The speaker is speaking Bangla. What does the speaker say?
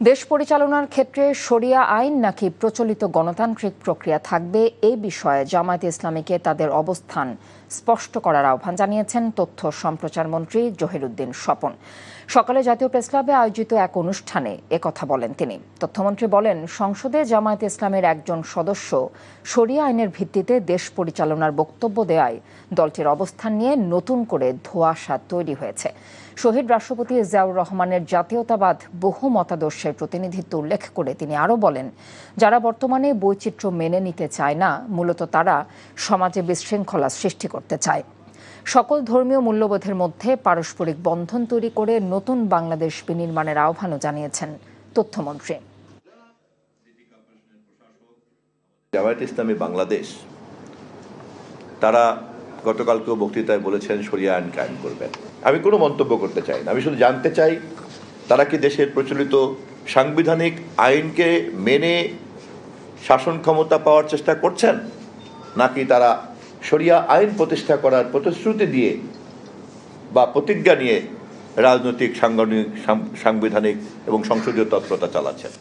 দেশ পরিচালনার ক্ষেত্রে শরিয়া আইন নাকি প্রচলিত গণতান্ত্রিক প্রক্রিয়া থাকবে এই বিষয়ে জামায়াতে ইসলামীকে তাদের অবস্থান স্পষ্ট করার আহ্বান জানিয়েছেন তথ্য সম্প্রচার মন্ত্রী জহিরুদ্দিন স্বপন। সকালে জাতীয় প্রেসক্লাবে আয়োজিত এক অনুষ্ঠানে একথা বলেন তিনি। তথ্যমন্ত্রী বলেন, সংসদে জামায়াতে ইসলামের একজন সদস্য শরিয়া আইনের ভিত্তিতে দেশ পরিচালনার বক্তব্য দেওয়ায় দলটির অবস্থান নিয়ে নতুন করে ধোঁয়াশা তৈরি হয়েছে। শহীদ রাষ্ট্রপতি জিয়াউর রহমানের জাতীয়তাবাদ বহু মতাদর্শের প্রতিনিধিত্ব উল্লেখ করে তিনি আরও বলেন, যারা বর্তমানে বৈচিত্র্য মেনে নিতে চায় না, মূলত তারা সমাজে বিশৃঙ্খলা সৃষ্টি করতে চায়। সকল ধর্মীয় মূল্যবোধের মধ্যে পারস্পরিক বন্ধন তৈরি করে নতুন বাংলাদেশ বিনির্মাণের আহ্বানও জানিয়েছেন তথ্যমন্ত্রী। জামায়াতে ইসলামী বাংলাদেশ তারা গতকালকেও বক্তৃতায় বলেছেন শরিয়া আইন কায়েম করবেন। আমি কোনো মন্তব্য করতে চাই না, আমি শুধু জানতে চাই তারা কি দেশের প্রচলিত সাংবিধানিক আইনকে মেনে শাসন ক্ষমতা পাওয়ার চেষ্টা করছেন, নাকি তারা শরিয়া আইন প্রতিষ্ঠা করার প্রতিশ্রুতি দিয়ে বা প্রতিজ্ঞা নিয়ে রাজনৈতিক সাংবিধানিক এবং সংসদীয় তৎপরতা চালাচ্ছেন।